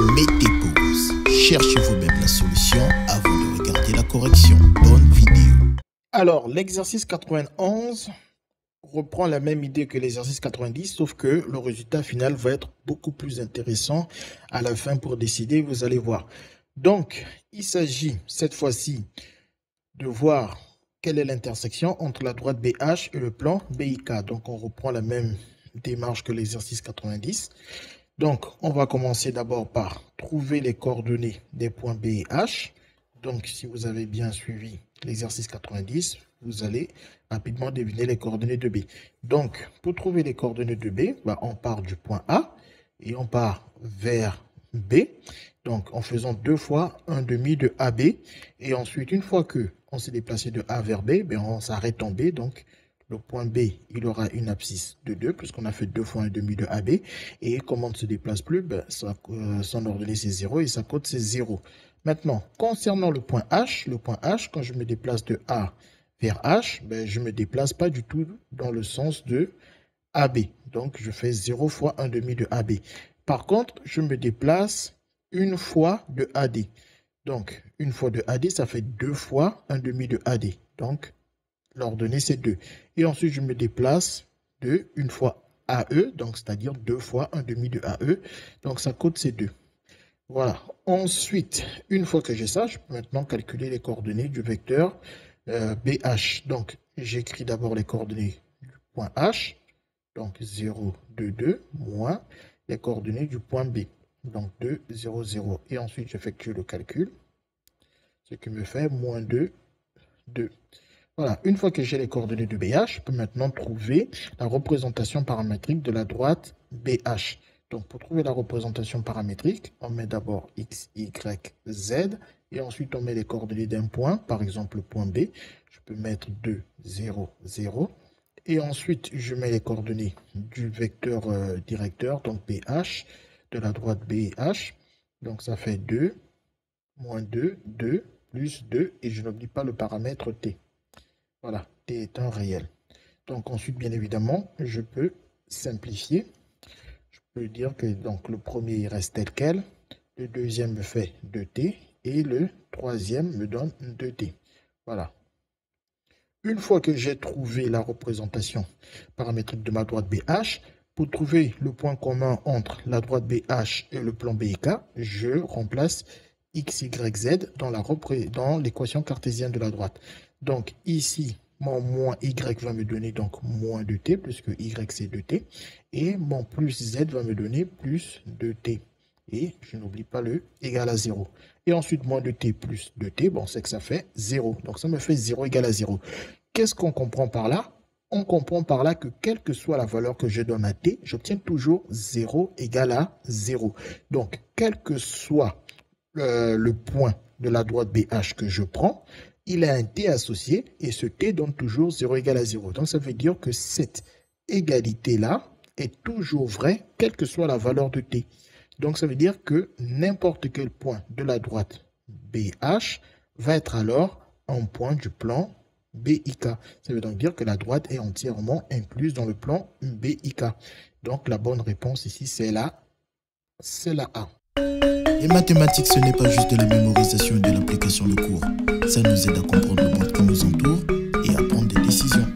Mettez pause, cherchez vous-même la solution avant de regarder la correction. Bonne vidéo. Alors, l'exercice 91 reprend la même idée que l'exercice 90, sauf que le résultat final va être beaucoup plus intéressant à la fin pour décider, vous allez voir. Donc, il s'agit cette fois-ci de voir quelle est l'intersection entre la droite BH et le plan BIK. Donc, on reprend la même démarche que l'exercice 90. Donc, on va commencer d'abord par trouver les coordonnées des points B et H. Donc, si vous avez bien suivi l'exercice 90, vous allez rapidement deviner les coordonnées de B. Donc, pour trouver les coordonnées de B, on part du point A et on part vers B. Donc, en faisant 2 fois 1/2 de AB. Et ensuite, une fois qu'on s'est déplacé de A vers B, on s'arrête en B. Donc, le point B, il aura une abscisse de 2, puisqu'on a fait 2 fois 1/2 de AB. Et comme on ne se déplace plus, son ordonnée c'est 0 et sa cote c'est 0. Maintenant, concernant le point H, quand je me déplace de A vers H, je ne me déplace pas du tout dans le sens de AB. Donc, je fais 0 fois 1/2 de AB. Par contre, je me déplace une fois de AD. Donc, une fois de AD, ça fait 2 fois 1/2 de AD. Donc, l'ordonnée, c'est 2. Et ensuite, je me déplace de une fois AE, donc c'est-à-dire 2 fois 1/2 de AE. Donc, sa cote, c'est 2. Voilà. Ensuite, une fois que j'ai ça, je peux maintenant calculer les coordonnées du vecteur BH. Donc, j'écris d'abord les coordonnées du point H. Donc, 0, 2, 2, moins les coordonnées du point B. Donc, 2, 0, 0. Et ensuite, j'effectue le calcul. Ce qui me fait moins 2, 2. Voilà. Une fois que j'ai les coordonnées de BH, je peux maintenant trouver la représentation paramétrique de la droite BH. Donc, pour trouver la représentation paramétrique, on met d'abord X, Y, Z. Et ensuite, on met les coordonnées d'un point, par exemple le point B. Je peux mettre 2, 0, 0. Et ensuite, je mets les coordonnées du vecteur directeur, donc BH, de la droite BH. Donc, ça fait 2, moins 2, 2, plus 2. Et je n'oublie pas le paramètre T. Voilà, T est un réel. Donc, ensuite, bien évidemment, je peux simplifier. Je peux dire que donc, le premier il reste tel quel. Le deuxième me fait 2T. Et le troisième me donne 2T. Voilà. Une fois que j'ai trouvé la représentation paramétrique de ma droite BH, pour trouver le point commun entre la droite BH et le plan BIK, je remplace X, Y, Z dans l'équation cartésienne de la droite. Donc ici, mon moins Y va me donner donc moins 2T, puisque Y c'est 2T. Et mon plus Z va me donner plus 2T. Et je n'oublie pas le égal à 0. Et ensuite, moins 2T plus 2T, c'est que ça fait 0. Donc ça me fait 0 égale à 0. Qu'est-ce qu'on comprend par là? On comprend par là que quelle que soit la valeur que je donne à T, j'obtiens toujours 0 égale à 0. Donc, quel que soit le point de la droite BH que je prends, il a un T associé et ce T donne toujours 0 égale à 0. Donc, ça veut dire que cette égalité-là est toujours vraie, quelle que soit la valeur de T. Donc, ça veut dire que n'importe quel point de la droite BH va être alors un point du plan BIK. Ça veut donc dire que la droite est entièrement incluse dans le plan BIK. Donc, la bonne réponse ici, c'est la A. Les mathématiques, ce n'est pas juste de la mémorisation et de l'application de cours. Ça nous aide à comprendre le monde qui nous entoure et à prendre des décisions.